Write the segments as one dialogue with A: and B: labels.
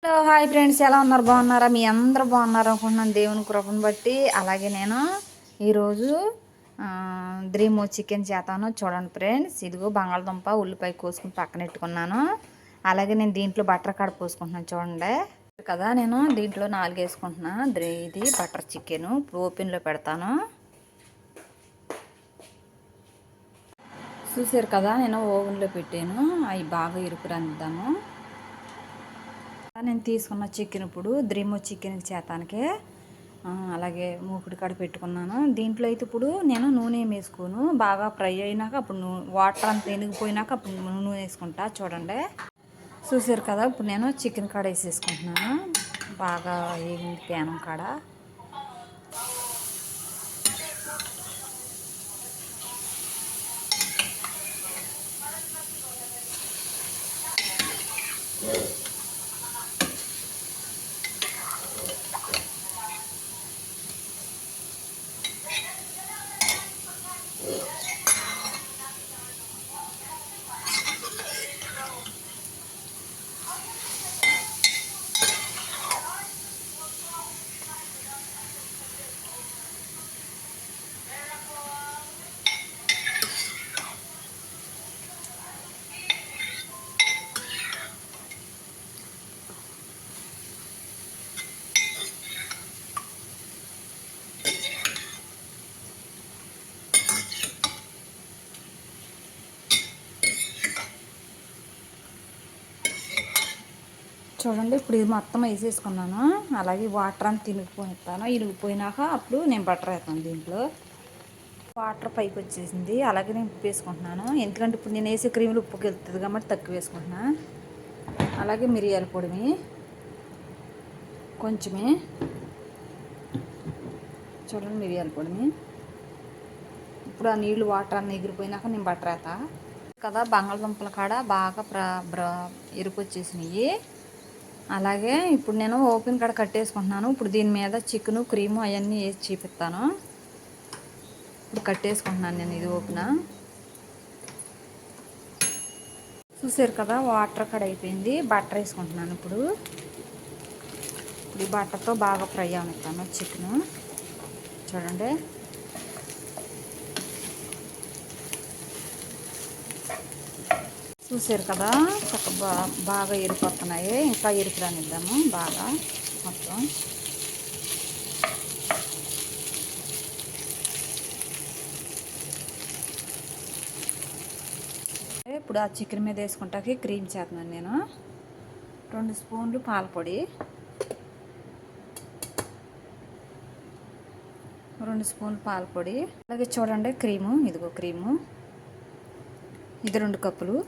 A: Hello hi friends, ఎలా ఉన్నారు? బాగున్నారా? మీ అందరూ బాగున్నారు అనుకుంటున్నాను దేవుని కృపను బట్టి. అలాగే నేను ఈరోజు డ్రీమో చికెన్ చేస్తాను. చూడండి ఫ్రెండ్స్, ఇదిగో బంగాళదుంప ఉల్లిపాయ కోసుకుని పక్కన పెట్టుకున్నాను. అలాగే నేను దీంట్లో బటర్ కాడ పోసుకుంటున్నాను. చూడండి కదా, నేను దీంట్లో 4 వేసుకుంటున్నా. ఇది బటర్ చికెన్ ఇప్పుడు ఓపెన్లో పెడతాను. చూసారు కదా, నేను ఓవెన్లో పెట్టాను. అవి బాగా ఇరుకు రందిద్దాము. నేను తీసుకున్న చికెన్ ఇప్పుడు డ్రీమో చికెన్ చేతానికి అలాగే మూకుడి కాడ పెట్టుకున్నాను. దీంట్లో అయితే ఇప్పుడు నేను నూనె వేసుకోను. బాగా ఫ్రై అయినాక అప్పుడు వాటర్ అంతా ఎనిగిపోయినాక అప్పుడు నూనె వేసుకుంటా. చూడండి, చూసారు కదా, ఇప్పుడు నేను చికెన్ కాడ వేసేసుకుంటున్నాను. బాగా వేగింది ప్యానం కాడ. చూడండి, ఇప్పుడు ఇది మొత్తం వేసేసుకున్నాను. అలాగే వాటర్ అంతా ఇనిగిపోయిస్తాను. ఇనిగిపోయినాక అప్పుడు నేను బటర్ వేస్తాను. దీంట్లో వాటర్ పైకి వచ్చేసింది. అలాగే నేను ఉప్పు వేసుకుంటున్నాను. ఎందుకంటే ఇప్పుడు నేను వేసే క్రీములు ఉప్పుకి వెళ్తుంది కాబట్టి తక్కువ వేసుకుంటున్నా. అలాగే మిరియాల పొడిని కొంచెమే, చూడండి మిరియాల పొడిని. ఇప్పుడు ఆ నీళ్ళు వాటర్ అన్నీ ఎగిరిపోయినాక నేను బటర్ వేస్తా కదా. బంగాళదుంపల కాడ బాగా ఎరుపు వచ్చేసినాయి. అలాగే ఇప్పుడు నేను ఓపెన్ కాడ కట్టేసుకుంటున్నాను. ఇప్పుడు దీని మీద చికెను క్రీము అవన్నీ వేసి చూపిస్తాను. ఇప్పుడు కట్టేసుకుంటున్నాను నేను. ఇది ఓపెన్ చూసారు కదా, వాటర్ కాడ అయిపోయింది. బటర్ వేసుకుంటున్నాను. ఇప్పుడు ఈ బటర్తో బాగా ఫ్రై అవుతాను చికెను. చూడండి, చూసారు కదా, బాగా ఎరిపోతున్నాయి. ఇంకా ఎరుపు రానిద్దాము బాగా మొత్తం. ఇప్పుడు ఆ చికెన్ మీద వేసుకుంటాకి క్రీమ్ చేస్తున్నాను నేను. 2 స్పూన్లు పాల పొడి, 2 స్పూన్లు పాల పొడి. అలాగే చూడండి క్రీము, ఇదిగో క్రీము, ఇది 2 కప్పులు.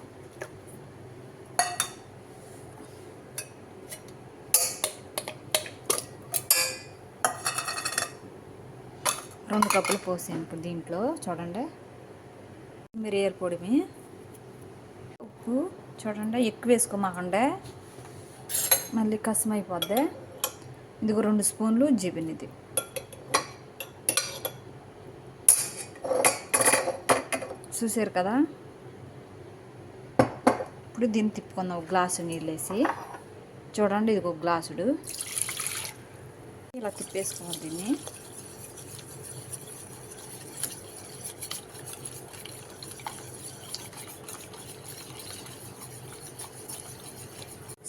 A: రెండు కప్పులు పోసాను ఇప్పుడు దీంట్లో. చూడండి, మిరియాల పొడిమి, ఉప్పు చూడండి, ఎక్కువ వేసుకోమాకండి మళ్ళీ కసం అయిపోద్ది. ఇదిగో 2 స్పూన్లు జిబిన్. ఇది చూసారు కదా. ఇప్పుడు దీన్ని తిప్పుకుందాం. ఒక గ్లాసు నీళ్ళు వేసి. చూడండి, ఇది ఒక గ్లాసుడు. ఇలా తిప్పేసుకోవాలి దీన్ని.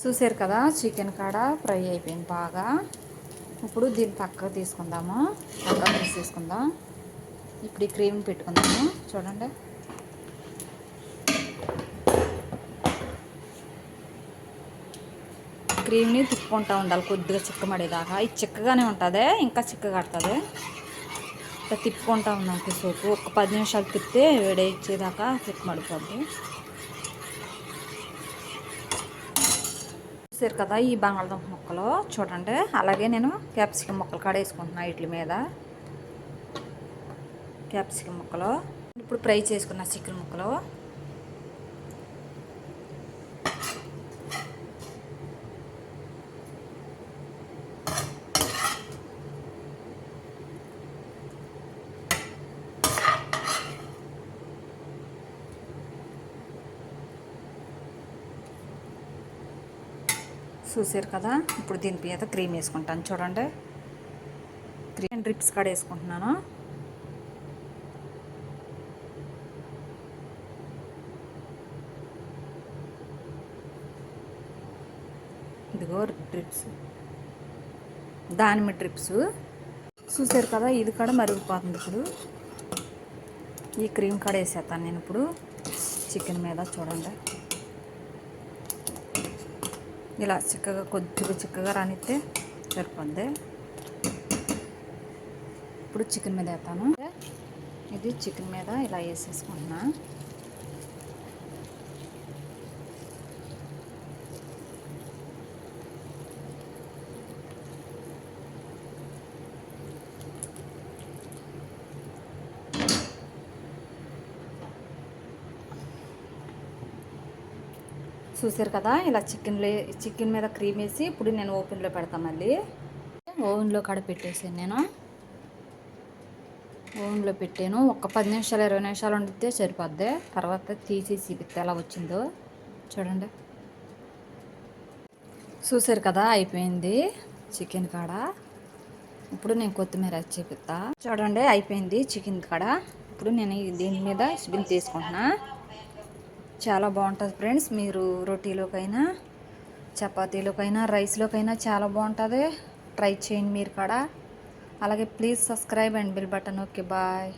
A: చూసారు కదా, చికెన్ కాడ ఫ్రై అయిపోయింది బాగా. ఇప్పుడు దీన్ని పక్కకు తీసుకుందాము. పక్కకు తీసేసుకుందాం. ఇప్పుడు ఈ క్రీమ్ పెట్టుకుందాము. చూడండి, క్రీమ్ని తిప్పుకుంటూ ఉండాలి కొద్దిగా చిక్కమడేదాకా. ఇది చిక్కగానే ఉంటుంది, ఇంకా చిక్కగా కడుతుంది. ఇట్లా తిప్పుకుంటూ ఉన్నాం సోపు. ఒక 10 నిమిషాలు తిప్పితే వేడి ఇచ్చేదాకా చిక్కమడిపోద్ది. చూసారు కదా, ఈ బంగాళదుంప ముక్కలు చూడండి. అలాగే నేను క్యాప్సికం ముక్కలు కాడ వేసుకుంటున్నా వీటి మీద. క్యాప్సికం ముక్కలు ఇప్పుడు ఫ్రై చేసుకున్న చికెన్ ముక్కలు. చూసారు కదా, ఇప్పుడు దీని మీద క్రీమ్ వేసుకుంటాను. చూడండి, క్రీమ్ డ్రిప్స్ కాడ వేసుకుంటున్నాను. ఇదిగో డ్రిప్స్, దానిమ్మ డ్రిప్స్. చూసారు కదా, ఇది కూడా మరిగిపోతుంది. ఇప్పుడు ఈ క్రీమ్ కాడ వేసేస్తాను నేను ఇప్పుడు చికెన్ మీద. చూడండి, ఇలా చిక్కగా కొద్దిగా చిక్కగా రానిస్తే సరిపోద్ది. ఇప్పుడు చికెన్ మీద వేస్తాను. ఇది చికెన్ మీద ఇలా వేసేసుకుంటున్నా. చూసారు కదా, ఇలా చికెన్ మీద క్రీమ్ వేసి ఇప్పుడు నేను ఓవెన్లో పెడతాను. మళ్ళీ ఓవెన్లో కాడ పెట్టేసాను. నేను ఓవెన్లో పెట్టాను. ఒక 10 నిమిషాలు 20 నిమిషాలు వండితే సరిపోద్ది. తర్వాత తీసి చూపిస్తే ఎలా వచ్చిందో చూడండి. చూసారు కదా, అయిపోయింది చికెన్ కాడ. ఇప్పుడు నేను కొత్తిమీర చూపిస్తా. చూడండి, అయిపోయింది చికెన్ కాడ. ఇప్పుడు నేను దీని మీద స్పిన్ తీసుకుంటున్నా. చాలా బాగుంటుంది ఫ్రెండ్స్. మీరు రోటీలోకైనా, చపాతీలోకైనా, రైస్లోకైనా చాలా బాగుంటుంది. ట్రై చేయండి మీరు కూడా. అలాగే please subscribe and bell button. Okay, bye.